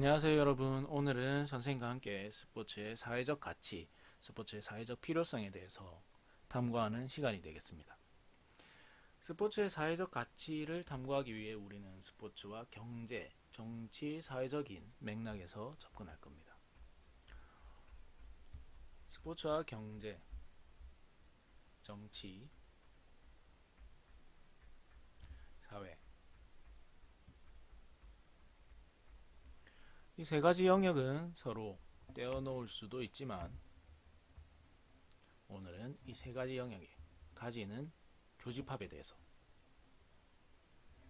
안녕하세요 여러분. 오늘은 선생님과 함께 스포츠의 사회적 가치, 스포츠의 사회적 필요성에 대해서 탐구하는 시간이 되겠습니다. 스포츠의 사회적 가치를 탐구하기 위해 우리는 스포츠와 경제, 정치, 사회적인 맥락에서 접근할 겁니다. 스포츠와 경제, 정치, 사회, 이 세 가지 영역은 서로 떼어놓을 수도 있지만 오늘은 이 세 가지 영역이 가지는 교집합에 대해서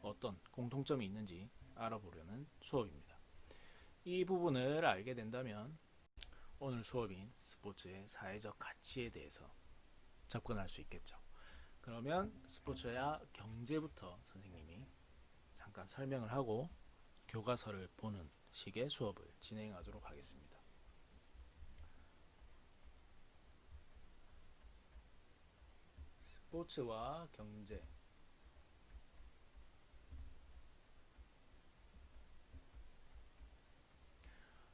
어떤 공통점이 있는지 알아보려는 수업입니다. 이 부분을 알게 된다면 오늘 수업인 스포츠의 사회적 가치에 대해서 접근할 수 있겠죠. 그러면 스포츠와 경제부터 선생님이 잠깐 설명을 하고 교과서를 보는 식의 수업을 진행하도록 하겠습니다. 스포츠와 경제.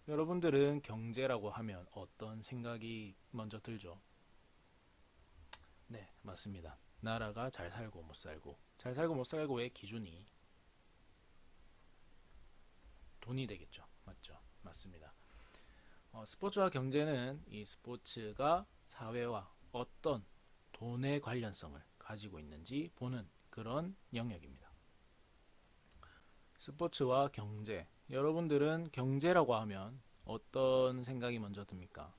여러분들은 경제라고 하면 어떤 생각이 먼저 들죠? 네, 맞습니다. 나라가 잘 살고 못 살고, 잘 살고 못 살고의 기준이 돈이 되겠죠. 맞죠? 맞습니다. 스포츠와 경제는 이 스포츠가 사회와 어떤 돈의 관련성을 가지고 있는지 보는 그런 영역입니다. 스포츠와 경제. 여러분들은 경제라고 하면 어떤 생각이 먼저 듭니까?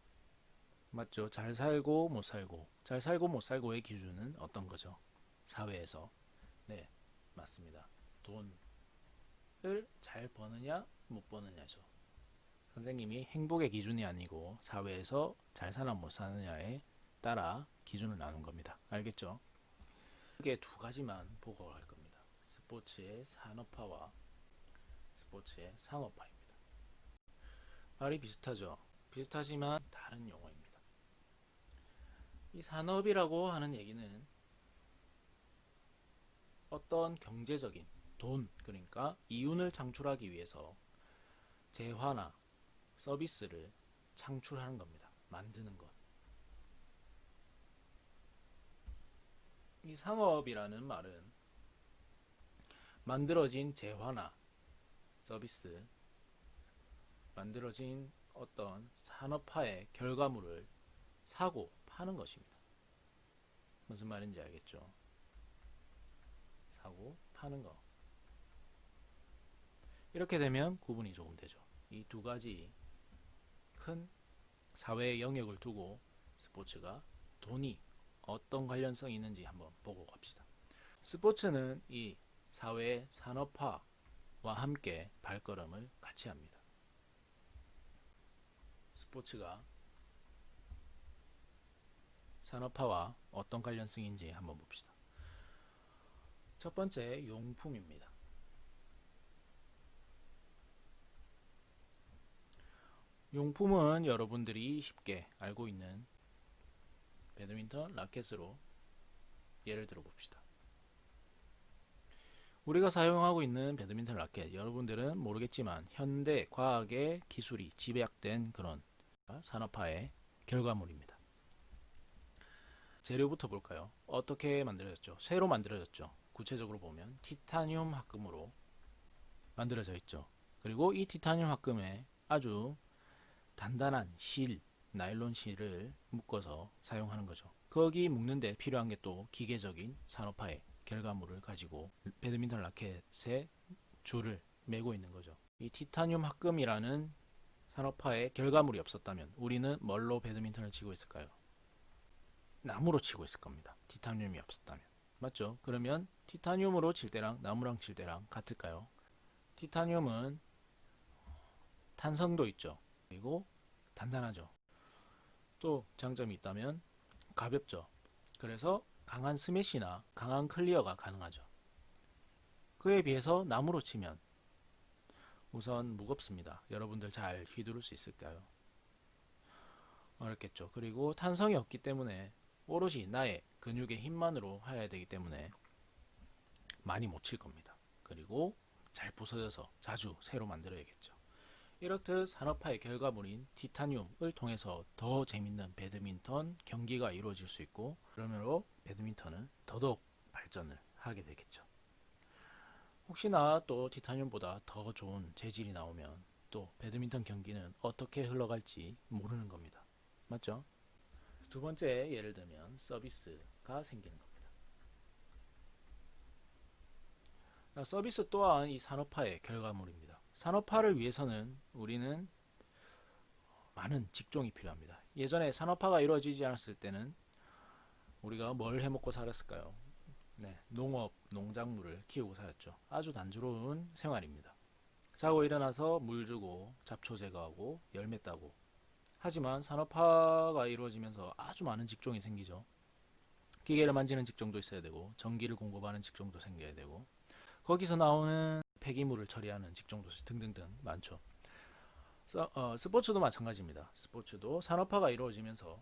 맞죠? 잘 살고 못 살고. 잘 살고 못 살고의 기준은 어떤 거죠? 사회에서. 네, 맞습니다. 돈을 잘 버느냐, 못 버느냐죠. 선생님이 행복의 기준이 아니고 사회에서 잘 사나 못 사느냐에 따라 기준을 나눈 겁니다. 알겠죠? 크게 두 가지만 보고 갈 겁니다. 스포츠의 산업화와 스포츠의 상업화입니다. 말이 비슷하죠? 비슷하지만 다른 용어입니다. 이 산업이라고 하는 얘기는 어떤 경제적인 돈, 그러니까 이윤을 창출하기 위해서 재화나 서비스를 창출하는 겁니다. 만드는 것. 이 상업이라는 말은 만들어진 재화나 서비스, 만들어진 어떤 산업화의 결과물을 사고 파는 것입니다. 무슨 말인지 알겠죠? 사고 파는 거. 이렇게 되면 구분이 조금 되죠. 이 두 가지 큰 사회의 영역을 두고 스포츠가 돈이 어떤 관련성이 있는지 한번 보고 갑시다. 스포츠는 이 사회의 산업화와 함께 발걸음을 같이 합니다. 스포츠가 산업화와 어떤 관련성인지 한번 봅시다. 첫 번째, 용품입니다. 용품은 여러분들이 쉽게 알고 있는 배드민턴 라켓으로 예를 들어 봅시다. 우리가 사용하고 있는 배드민턴 라켓, 여러분들은 모르겠지만 현대 과학의 기술이 집약된 그런 산업화의 결과물입니다. 재료부터 볼까요? 어떻게 만들어졌죠? 쇠로 만들어졌죠. 구체적으로 보면 티타늄 합금으로 만들어져 있죠. 그리고 이 티타늄 합금에 아주 단단한 실, 나일론 실을 묶어서 사용하는 거죠. 거기 묶는데 필요한 게 또 기계적인 산업화의 결과물을 가지고 배드민턴 라켓에 줄을 매고 있는 거죠. 이 티타늄 합금이라는 산업화의 결과물이 없었다면 우리는 뭘로 배드민턴을 치고 있을까요? 나무로 치고 있을 겁니다. 티타늄이 없었다면. 맞죠? 그러면 티타늄으로 칠 때랑 나무랑 칠 때랑 같을까요? 티타늄은 탄성도 있죠. 그리고 단단하죠. 또 장점이 있다면 가볍죠. 그래서 강한 스매시나 강한 클리어가 가능하죠. 그에 비해서 나무로 치면 우선 무겁습니다. 여러분들 잘 휘두를 수 있을까요? 어렵겠죠. 그리고 탄성이 없기 때문에 오롯이 나의 근육의 힘만으로 해야 되기 때문에 많이 못 칠 겁니다. 그리고 잘 부서져서 자주 새로 만들어야겠죠. 이렇듯 산업화의 결과물인 티타늄을 통해서 더 재밌는 배드민턴 경기가 이루어질 수 있고, 그러므로 배드민턴은 더더욱 발전을 하게 되겠죠. 혹시나 또 티타늄보다 더 좋은 재질이 나오면 또 배드민턴 경기는 어떻게 흘러갈지 모르는 겁니다. 맞죠? 두 번째 예를 들면 서비스가 생기는 겁니다. 서비스 또한 이 산업화의 결과물입니다. 산업화를 위해서는 우리는 많은 직종이 필요합니다. 예전에 산업화가 이루어지지 않았을 때는 우리가 뭘 해먹고 살았을까요? 네, 농업, 농작물을 키우고 살았죠. 아주 단조로운 생활입니다. 자고 일어나서 물 주고 잡초 제거하고 열매 따고. 하지만 산업화가 이루어지면서 아주 많은 직종이 생기죠. 기계를 만지는 직종도 있어야 되고, 전기를 공급하는 직종도 생겨야 되고, 거기서 나오는 폐기물을 처리하는 직종도 등등등 많죠. 스포츠도 마찬가지입니다. 스포츠도 산업화가 이루어지면서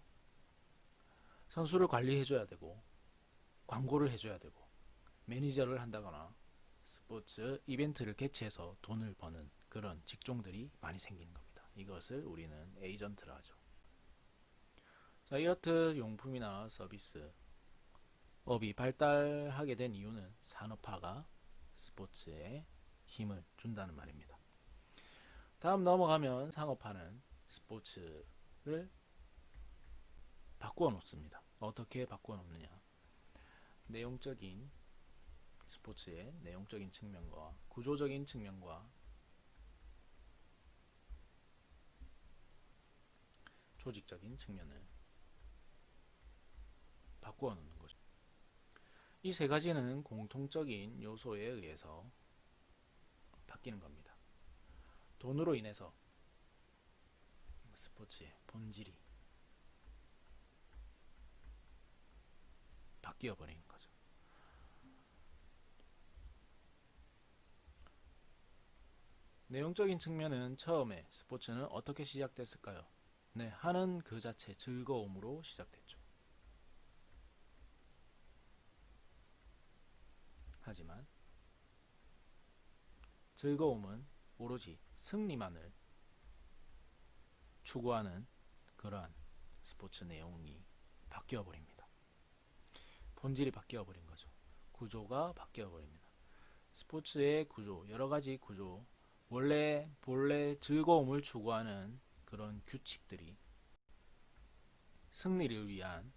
선수를 관리해줘야 되고, 광고를 해줘야 되고, 매니저를 한다거나 스포츠 이벤트를 개최해서 돈을 버는 그런 직종들이 많이 생기는 겁니다. 이것을 우리는 에이전트라 하죠. 자, 이렇듯 용품이나 서비스 업이 발달하게 된 이유는 산업화가 스포츠에 힘을 준다는 말입니다. 다음 넘어가면 상업화는 스포츠를 바꾸어 놓습니다. 어떻게 바꾸어 놓느냐? 내용적인 스포츠의 내용적인 측면과 구조적인 측면과 조직적인 측면을 바꾸어 놓는 거죠. 이 세 가지는 공통적인 요소에 의해서 바뀌는 겁니다. 돈으로 인해서 스포츠의 본질이 바뀌어 버리는 거죠. 내용적인 측면은 처음에 스포츠는 어떻게 시작됐을까요? 네, 하는 그 자체 즐거움으로 시작됐죠. 하지만 즐거움은 오로지 승리만을 추구하는 그러한 스포츠 내용이 바뀌어 버립니다. 본질이 바뀌어 버린 거죠. 구조가 바뀌어 버립니다. 스포츠의 구조, 여러 가지 구조, 본래 즐거움을 추구하는 그런 규칙들이 승리를 위한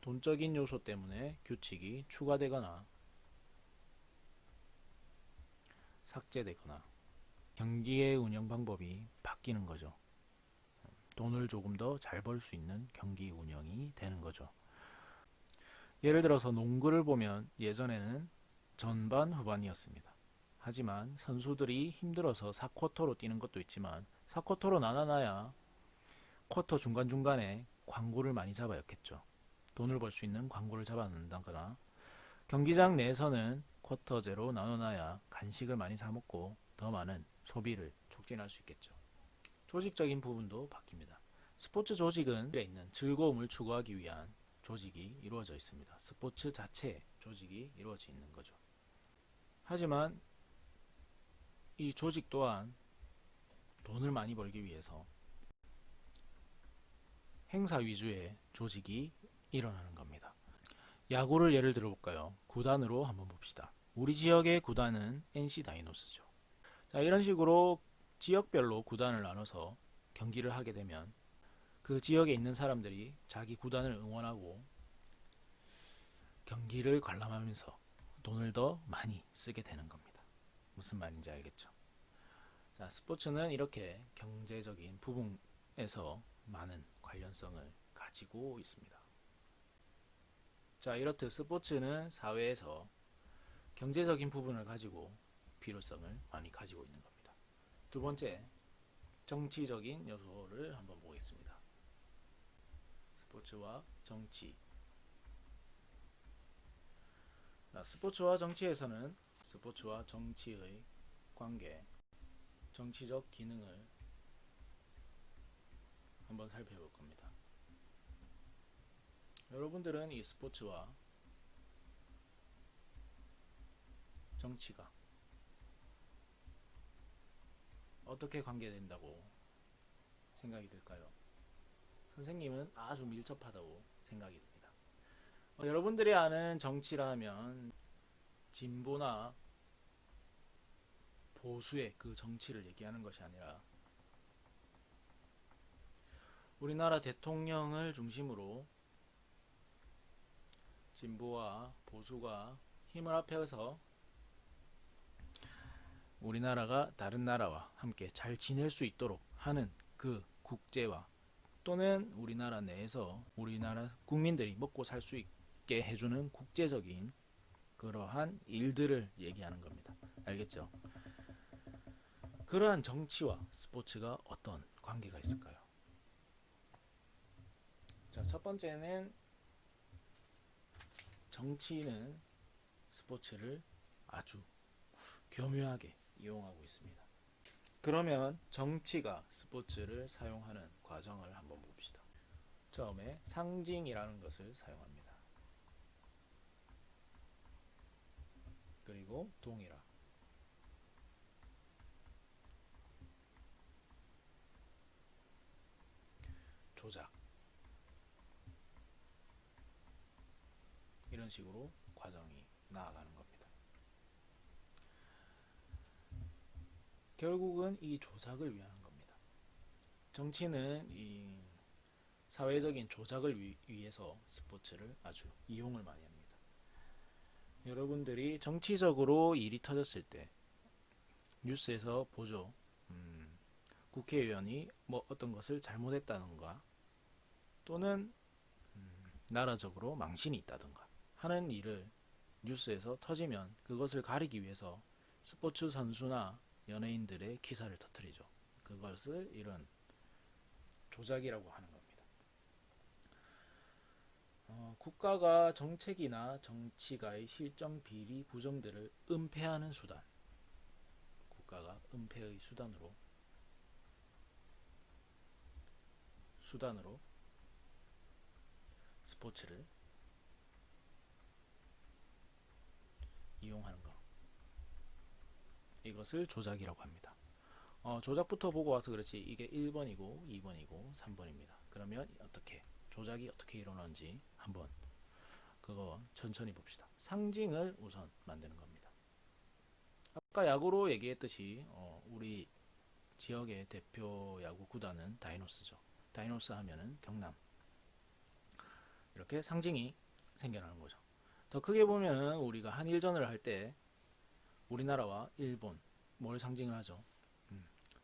돈적인 요소 때문에 규칙이 추가되거나 삭제되거나 경기의 운영 방법이 바뀌는 거죠. 돈을 조금 더 잘 벌 수 있는 경기 운영이 되는 거죠. 예를 들어서 농구를 보면 예전에는 전반 후반이었습니다. 하지만 선수들이 힘들어서 4쿼터로 뛰는 것도 있지만 4쿼터로 나눠놔야 쿼터 중간중간에 광고를 많이 잡아였겠죠. 돈을 벌 수 있는 광고를 잡아놓는다거나 경기장 내에서는 쿼터제로 나눠놔야 간식을 많이 사먹고 더 많은 소비를 촉진할 수 있겠죠. 조직적인 부분도 바뀝니다. 스포츠 조직은 있는 즐거움을 추구하기 위한 조직이 이루어져 있습니다. 스포츠 자체의 조직이 이루어져 있는 거죠. 하지만 이 조직 또한 돈을 많이 벌기 위해서 행사 위주의 조직이 일어나는 겁니다. 야구를 예를 들어볼까요? 구단으로 한번 봅시다. 우리 지역의 구단은 NC 다이노스죠. 자, 이런 식으로 지역별로 구단을 나눠서 경기를 하게 되면 그 지역에 있는 사람들이 자기 구단을 응원하고 경기를 관람하면서 돈을 더 많이 쓰게 되는 겁니다. 무슨 말인지 알겠죠? 자, 스포츠는 이렇게 경제적인 부분에서 많은 관련성을 가지고 있습니다. 자, 이렇듯 스포츠는 사회에서 경제적인 부분을 가지고 필요성을 많이 가지고 있는 겁니다. 두 번째, 정치적인 요소를 한번 보겠습니다. 스포츠와 정치. 스포츠와 정치에서는 스포츠와 정치의 관계, 정치적 기능을 한번 살펴볼 겁니다. 여러분들은 이 스포츠와 정치가 어떻게 관계된다고 생각이 들까요? 선생님은 아주 밀접하다고 생각이 듭니다. 여러분들이 아는 정치라 하면 진보나 보수의 그 정치를 얘기하는 것이 아니라 우리나라 대통령을 중심으로 진보와 보수가 힘을 합해서 우리나라가 다른 나라와 함께 잘 지낼 수 있도록 하는 그 국제화, 또는 우리나라 내에서 우리나라 국민들이 먹고 살 수 있게 해주는 국제적인 그러한 일들을 얘기하는 겁니다. 알겠죠? 그러한 정치와 스포츠가 어떤 관계가 있을까요? 자, 첫 번째는 정치는 스포츠를 아주 교묘하게 이용하고 있습니다. 그러면 정치가 스포츠를 사용하는 과정을 한번 봅시다. 처음에 상징이라는 것을 사용합니다. 그리고 동일화, 조작, 이런 식으로 과정이 나아가는 겁니다. 결국은 이 조작을 위한 겁니다. 정치는 이 사회적인 조작을 위해서 스포츠를 아주 이용을 많이 합니다. 여러분들이 정치적으로 일이 터졌을 때 뉴스에서 보죠. 국회의원이 뭐 어떤 것을 잘못했다던가, 또는 나라적으로 망신이 있다던가 하는 일을 뉴스에서 터지면 그것을 가리기 위해서 스포츠 선수나 연예인들의 기사를 터뜨리죠. 그것을 이런 조작이라고 하는 겁니다. 국가가 정책이나 정치가의 실정 비리 부정들을 은폐하는 수단, 국가가 은폐의 수단으로 스포츠를 이용하는 것, 이것을 조작이라고 합니다. 조작부터 보고 와서 그렇지 이게 1번이고 2번이고 3번입니다. 그러면 조작이 어떻게 일어나는지 한번 그거 천천히 봅시다. 상징을 우선 만드는 겁니다. 아까 야구로 얘기했듯이 우리 지역의 대표 야구 구단은 다이노스죠. 다이노스 하면은 경남, 이렇게 상징이 생겨나는 거죠. 더 크게 보면 우리가 한일전을 할 때 우리나라와 일본 뭘 상징을 하죠?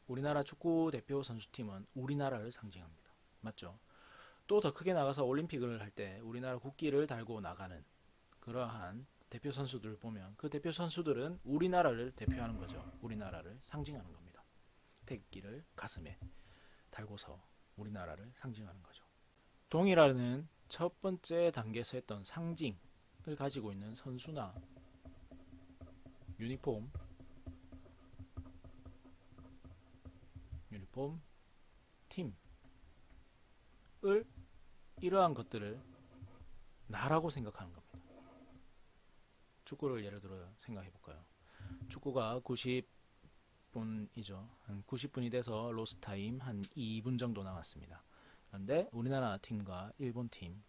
우리나라 축구 대표 선수팀은 우리나라를 상징합니다. 맞죠? 또 더 크게 나가서 올림픽을 할 때 우리나라 국기를 달고 나가는 그러한 대표 선수들을 보면 그 대표 선수들은 우리나라를 대표하는 거죠. 우리나라를 상징하는 겁니다. 태극기를 가슴에 달고서 우리나라를 상징하는 거죠. 동이라는 첫 번째 단계에서 했던 상징을 가지고 있는 선수나 유니폼, 팀을 이러한 것들을 나라고 생각하는 겁니다. 축구를 예를 들어 생각해 볼까요? 축구가 90분이죠. 한 90분이 돼서 로스 타임 한 2분 정도 남았습니다. 그런데 우리나라 팀과 일본 팀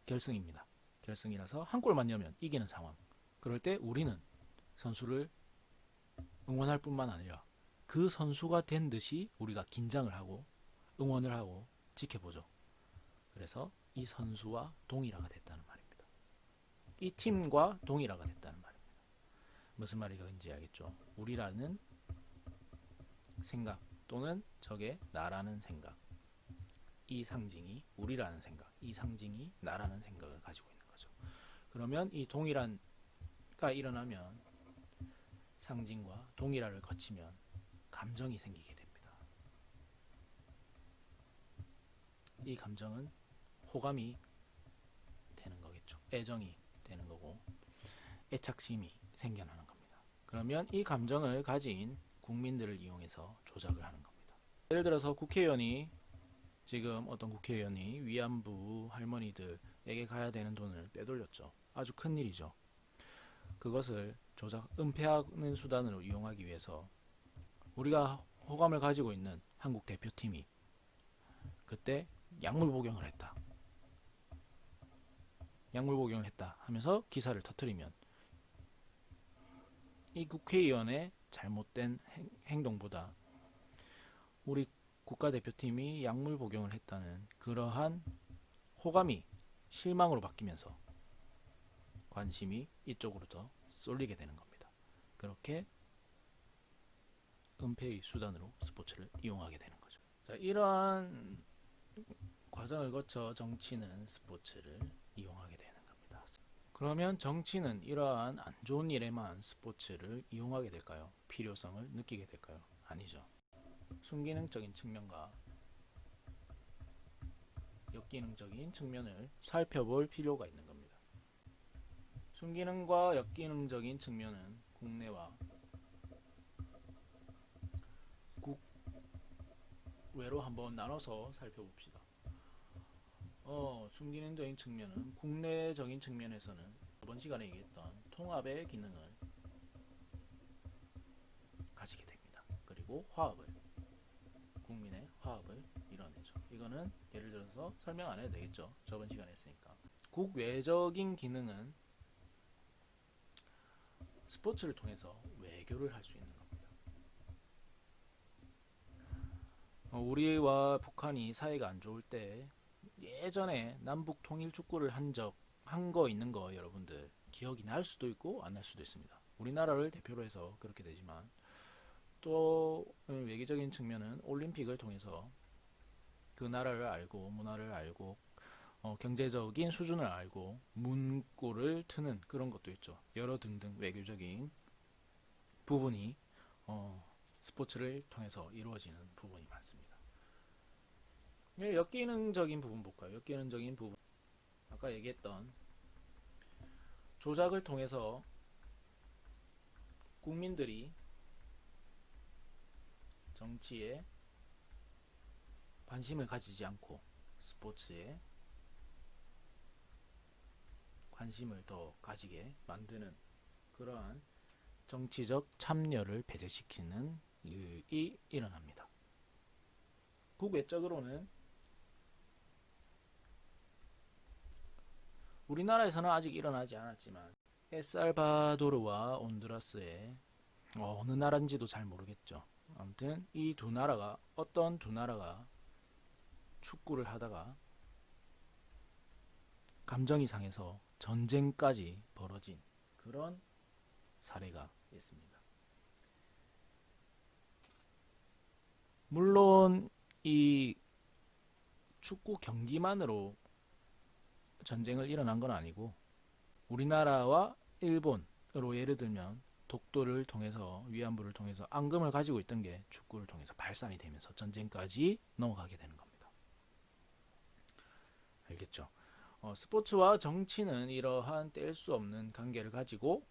결승입니다. 결승이라서 한 골만 넣으면 이기는 상황. 그럴 때 우리는 선수를 응원할 뿐만 아니라 그 선수가 된 듯이 우리가 긴장을 하고 응원을 하고 지켜보죠. 그래서 이 선수와 동일화가 됐다는 말입니다. 이 팀과 동일화가 됐다는 말입니다. 무슨 말인지 알겠죠? 우리라는 생각 또는 저게 나라는 생각, 이 상징이 우리라는 생각, 이 상징이 나라는 생각을 가지고 있는 거죠. 그러면 이 동일화가 일어나면 상징과 동일화를 거치면 감정이 생기게 됩니다. 이 감정은 호감이 되는 거겠죠. 애정이 되는 거고 애착심이 생겨나는 겁니다. 그러면 이 감정을 가진 국민들을 이용해서 조작을 하는 겁니다. 예를 들어서 지금 어떤 국회의원이 위안부 할머니들에게 가야 되는 돈을 빼돌렸죠. 아주 큰 일이죠. 그것을 은폐하는 수단으로 이용하기 위해서 우리가 호감을 가지고 있는 한국 대표팀이 그때 약물 복용을 했다. 약물 복용을 했다 하면서 기사를 터뜨리면 이 국회의원의 잘못된 행동보다 우리 국가대표팀이 약물 복용을 했다는 그러한 호감이 실망으로 바뀌면서 관심이 이쪽으로 더 쏠리게 되는 겁니다. 그렇게 은폐의 수단으로 스포츠를 이용하게 되는 거죠. 자, 이러한 과정을 거쳐 정치는 스포츠를 이용하게 되는 겁니다. 그러면 정치는 이러한 안 좋은 일에만 스포츠를 이용하게 될까요? 필요성을 느끼게 될까요? 아니죠. 순기능적인 측면과 역기능적인 측면을 살펴볼 필요가 있는 겁니다. 순기능과 역기능적인 측면은 국내와 국외로 한번 나눠서 살펴봅시다. 순기능적인 측면은 국내적인 측면에서는 이번 시간에 얘기했던 통합의 기능을 가지게 됩니다. 그리고 화합을, 국민의 화합을 이뤄내죠. 이거는 예를 들어서 설명 안 해도 되겠죠. 저번 시간에 했으니까. 국외적인 기능은 스포츠를 통해서 외교를 할 수 있는 겁니다. 우리와 북한이 사이가 안 좋을 때 예전에 남북 통일 축구를 한 거 있는 거 여러분들 기억이 날 수도 있고 안 날 수도 있습니다. 우리나라를 대표로 해서 그렇게 되지만 또 외교적인 측면은 올림픽을 통해서 그 나라를 알고 문화를 알고 경제적인 수준을 알고 문구를 트는 그런 것도 있죠. 여러 등등 외교적인 부분이 스포츠를 통해서 이루어지는 부분이 많습니다. 역기능적인 부분 볼까요? 역기능적인 부분 아까 얘기했던 조작을 통해서 국민들이 정치에 관심을 가지지 않고 스포츠에 관심을 더 가지게 만드는 그러한 정치적 참여를 배제시키는 일이 일어납니다. 국외적으로는 우리나라에서는 아직 일어나지 않았지만 엘살바도르와 온두라스의 어느 나라인지도 잘 모르겠죠. 아무튼 이 두 나라가 어떤 두 나라가 축구를 하다가 감정이 상해서 전쟁까지 벌어진 그런 사례가 있습니다. 물론 이 축구 경기만으로 전쟁을 일어난 건 아니고 우리나라와 일본으로 예를 들면 독도를 통해서 위안부를 통해서 앙금을 가지고 있던 게 축구를 통해서 발산이 되면서 전쟁까지 넘어가게 되는 겁니다. 알겠죠? 스포츠와 정치는 이러한 뗄 수 없는 관계를 가지고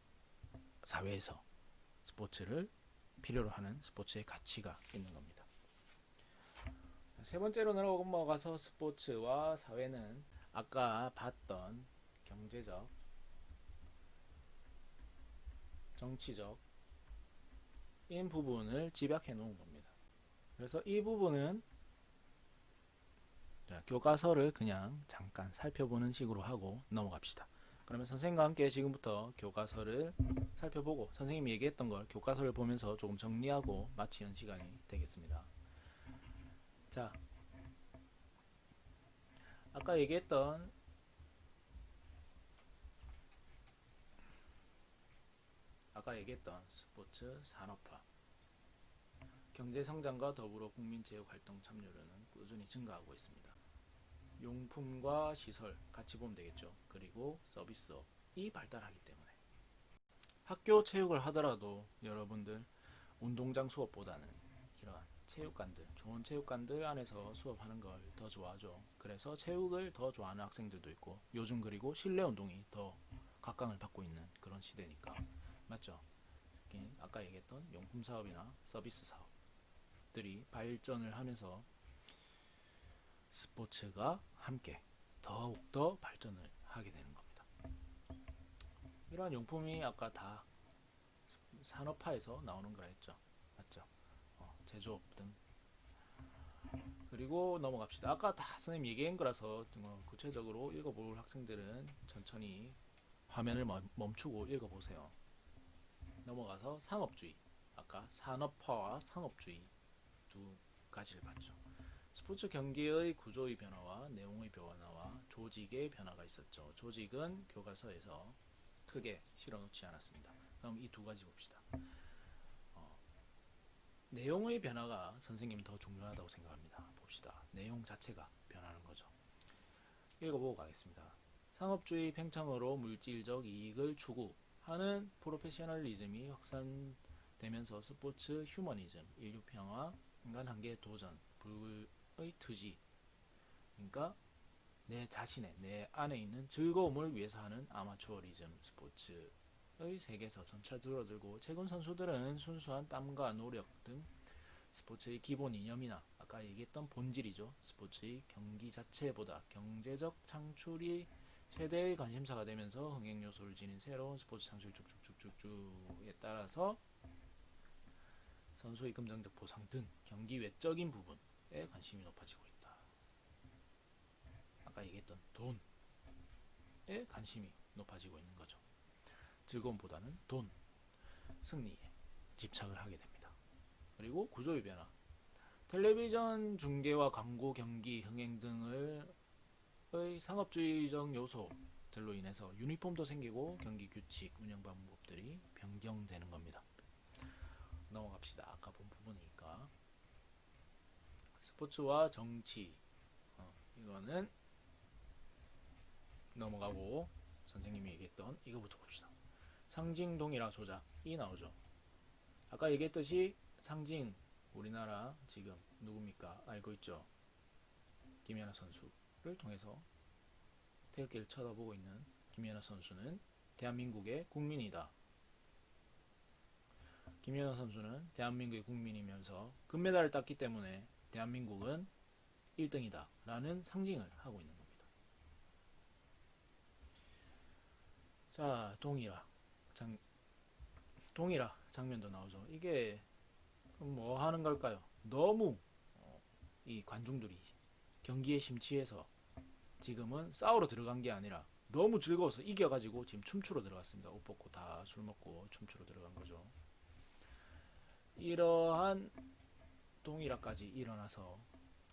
사회에서 스포츠를 필요로 하는 스포츠의 가치가 있는 겁니다. 세 번째로 넘어가서 스포츠와 사회는 아까 봤던 경제적, 정치적 인 부분을 집약해 놓은 겁니다. 그래서 이 부분은 교과서를 그냥 잠깐 살펴보는 식으로 하고 넘어갑시다. 그러면 선생님과 함께 지금부터 교과서를 살펴보고 선생님이 얘기했던 걸 교과서를 보면서 조금 정리하고 마치는 시간이 되겠습니다. 자, 아까 얘기했던 스포츠 산업화 경제성장과 더불어 국민체육활동 참여율은 꾸준히 증가하고 있습니다. 용품과 시설 같이 보면 되겠죠. 그리고 서비스업이 발달하기 때문에 학교 체육을 하더라도 여러분들 운동장 수업보다는 이러한 체육관들, 좋은 체육관들 안에서 수업하는 걸 더 좋아하죠. 그래서 체육을 더 좋아하는 학생들도 있고 요즘 그리고 실내 운동이 더 각광을 받고 있는 그런 시대니까 맞죠? 특히 아까 얘기했던 용품 사업이나 서비스 사업들이 발전을 하면서 스포츠가 함께 더욱더 발전을 하게 되는 겁니다. 이러한 용품이 아까 다 산업화에서 나오는 거라 했죠. 맞죠? 제조업 등. 그리고 넘어갑시다. 아까 다 선생님 얘기한 거라서 구체적으로 읽어볼 학생들은 천천히 화면을 멈추고 읽어보세요. 넘어가서 상업주의. 아까 산업화와 상업주의 두 가지를 봤죠. 스포츠 경기의 구조의 변화와 내용의 변화와 조직의 변화가 있었죠. 조직은 교과서에서 크게 실어놓지 않았습니다. 그럼 이 두 가지 봅시다. 내용의 변화가 선생님 더 중요하다고 생각합니다. 봅시다. 내용 자체가 변하는 거죠. 읽어보고 가겠습니다. 상업주의 팽창으로 물질적 이익을 추구하는 프로페셔널리즘이 확산되면서 스포츠 휴머니즘, 인류평화, 인간 한계 도전, 불의 투지, 그러니까 내 자신의 내 안에 있는 즐거움을 위해서 하는 아마추어리즘, 스포츠의 세계에서 점차 줄어들고 최근 선수들은 순수한 땀과 노력 등 스포츠의 기본 이념이나 아까 얘기했던 본질이죠. 스포츠의 경기 자체보다 경제적 창출이 최대의 관심사가 되면서 흥행 요소를 지닌 새로운 스포츠 창출 쭉쭉쭉쭉쭉에 따라서 선수의 금전적 보상 등 경기 외적인 부분에 관심이 높아지고 있다. 아까 얘기했던 돈에 관심이 높아지고 있는 거죠. 즐거움보다는 돈, 승리에 집착을 하게 됩니다. 그리고 구조의 변화. 텔레비전 중계와 광고, 경기, 흥행 등의 상업주의적 요소들로 인해서 유니폼도 생기고 경기 규칙, 운영 방법들이 변경되는 겁니다. 넘어갑시다. 아까 본 부분이니까. 스포츠와 정치. 이거는 넘어가고 선생님이 얘기했던 이거부터 봅시다. 상징, 동일화, 조작이 나오죠. 아까 얘기했듯이 상징, 우리나라 지금 누굽니까? 알고 있죠? 김연아 선수를 통해서 태극기를 쳐다보고 있는 김연아 선수는 대한민국의 국민이다. 김연아 선수는 대한민국의 국민이면서 금메달을 땄기 때문에 대한민국은 1등이다 라는 상징을 하고 있는 겁니다. 자, 동일화 장면도 나오죠. 이게 뭐 하는 걸까요? 너무 이 관중들이 경기에 심취해서 지금은 싸우러 들어간 게 아니라 너무 즐거워서 이겨가지고 지금 춤추러 들어갔습니다. 옷 벗고 다 술 먹고 춤추러 들어간 거죠. 이러한 동일화까지 일어나서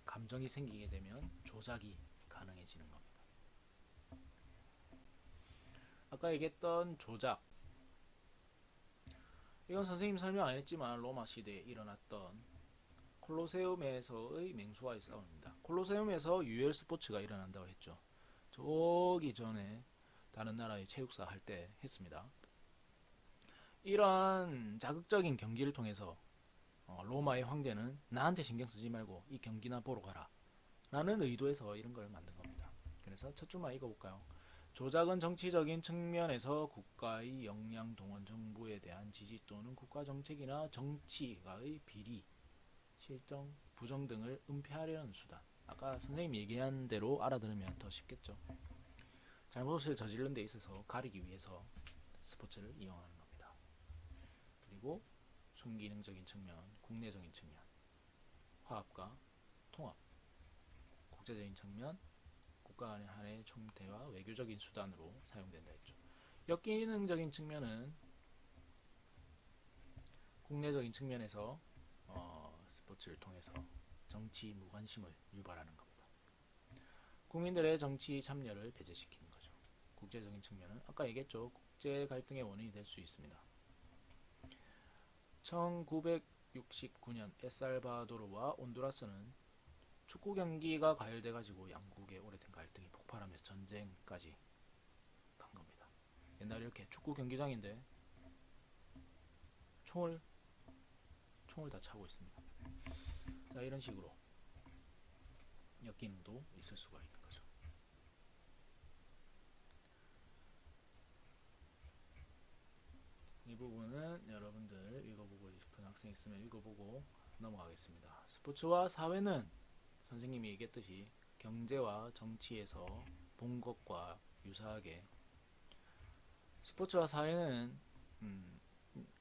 감정이 생기게 되면 조작이 가능해지는 겁니다. 아까 얘기했던 조작, 이건 선생님 설명 안 했지만 로마 시대에 일어났던 콜로세움에서의 맹수와의 싸움입니다. 콜로세움에서 유혈 스포츠가 일어난다고 했죠. 저기 전에 다른 나라의 체육사 할 때 했습니다. 이러한 자극적인 경기를 통해서 로마의 황제는 나한테 신경 쓰지 말고 이 경기나 보러 가라 라는 의도에서 이런 걸 만든 겁니다. 그래서 첫 줄만 읽어볼까요? 조작은 정치적인 측면에서 국가의 역량, 동원, 정부에 대한 지지 또는 국가 정책이나 정치가의 비리, 실정, 부정 등을 은폐하려는 수단. 아까 선생님 얘기한 대로 알아들으면 더 쉽겠죠. 잘못을 저지른 데 있어서 가리기 위해서 스포츠를 이용하는 겁니다. 그리고 순기능적인 측면, 국내적인 측면, 화합과 통합, 국제적인 측면, 국가 간의 한해 총대와 외교적인 수단으로 사용된다 했죠. 역기능적인 측면은 국내적인 측면에서 스포츠를 통해서 정치 무관심을 유발하는 겁니다. 국민들의 정치 참여를 배제시키는 거죠. 국제적인 측면은 아까 얘기했죠. 국제 갈등의 원인이 될 수 있습니다. 1969년 엘살바도르와 온두라스는 축구 경기가 가열돼 가지고 양국의 오래된 갈등이 폭발하면서 전쟁까지 간 겁니다. 옛날에 이렇게 축구 경기장인데 총을 다 차고 있습니다. 자, 이런 식으로 역기능도 있을 수가 있는 거죠. 이 부분은 여러분들 읽어보고 싶은 학생 있으면 읽어보고 넘어가겠습니다. 스포츠와 사회는 선생님이 얘기했듯이 경제와 정치에서 본 것과 유사하게 스포츠와 사회는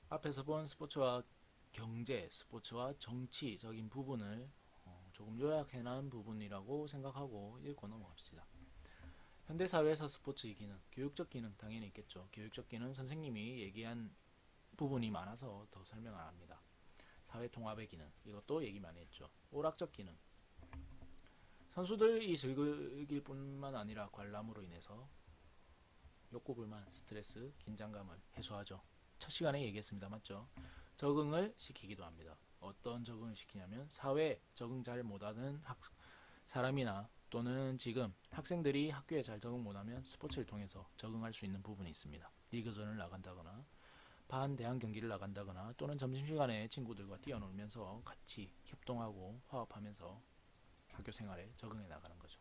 앞에서 본 스포츠와 경제, 스포츠와 정치적인 부분을 조금 요약해놓은 부분이라고 생각하고 읽고 넘어갑시다. 현대사회에서 스포츠의 기능, 교육적 기능 당연히 있겠죠. 교육적 기능 선생님이 얘기한 부분이 많아서 더 설명 안 합니다. 사회통합의 기능, 이것도 얘기 많이 했죠. 오락적 기능, 선수들이 즐길 뿐만 아니라 관람으로 인해서 욕구, 불만, 스트레스, 긴장감을 해소하죠. 첫 시간에 얘기했습니다. 맞죠? 적응을 시키기도 합니다. 어떤 적응을 시키냐면 사회에 적응 잘 못하는 사람이나 또는 지금 학생들이 학교에 잘 적응 못하면 스포츠를 통해서 적응할 수 있는 부분이 있습니다. 리그전을 나간다거나 반대항 경기를 나간다거나 또는 점심시간에 친구들과 뛰어놀면서 같이 협동하고 화합하면서 학교 생활에 적응해 나가는 거죠.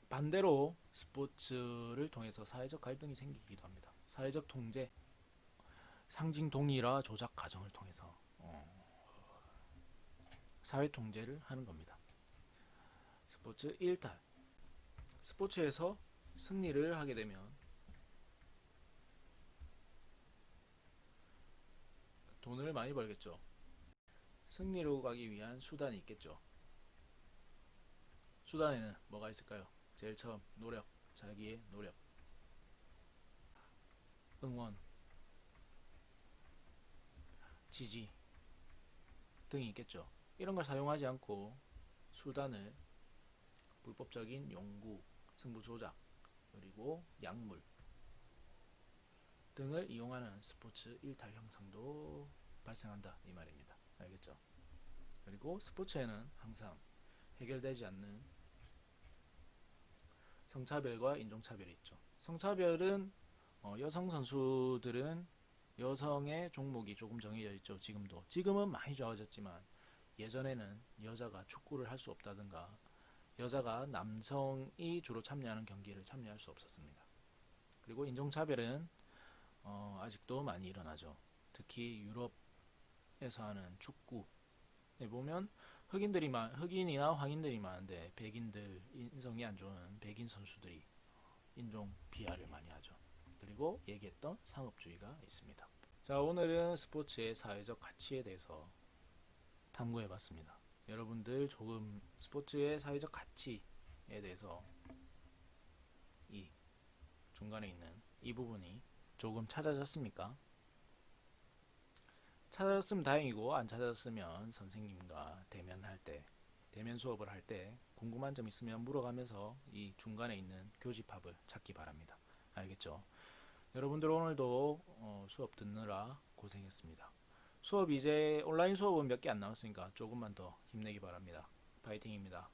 반대로 스포츠를 통해서 사회적 갈등이 생기기도 합니다. 사회적 통제, 상징 동일화 조작 과정을 통해서 사회 통제를 하는 겁니다. 스포츠 일탈, 스포츠에서 승리를 하게 되면 돈을 많이 벌겠죠. 승리로 가기 위한 수단이 있겠죠. 수단에는 뭐가 있을까요? 제일 처음 노력, 자기의 노력, 응원, 지지 등이 있겠죠. 이런 걸 사용하지 않고 수단을 불법적인 용구, 승부 조작, 그리고 약물 등을 이용하는 스포츠 일탈 형상도 발생한다 이 말입니다. 알겠죠? 그리고 스포츠에는 항상 해결되지 않는 성차별과 인종차별이 있죠. 성차별은 여성 선수들은 여성의 종목이 조금 정해져 있죠. 지금은 많이 좋아졌지만 예전에는 여자가 축구를 할 수 없다든가 여자가 남성이 주로 참여하는 경기를 참여할 수 없었습니다. 그리고 인종차별은 아직도 많이 일어나죠. 특히 유럽에서 하는 축구에 보면 흑인이나 황인들이 많은데 백인들 인성이 안 좋은 백인 선수들이 인종 비하를 많이 하죠. 그리고 얘기했던 상업주의가 있습니다. 자, 오늘은 스포츠의 사회적 가치에 대해서 탐구해봤습니다. 여러분들 조금 스포츠의 사회적 가치에 대해서 이 중간에 있는 이 부분이 조금 찾아졌습니까? 찾아졌으면 다행이고 안 찾아졌으면 선생님과 대면 수업을 할 때 궁금한 점 있으면 물어가면서 이 중간에 있는 교집합을 찾기 바랍니다. 알겠죠? 여러분들 오늘도 수업 듣느라 고생했습니다. 수업 이제 온라인 수업은 몇 개 안 남았으니까 조금만 더 힘내기 바랍니다. 파이팅입니다.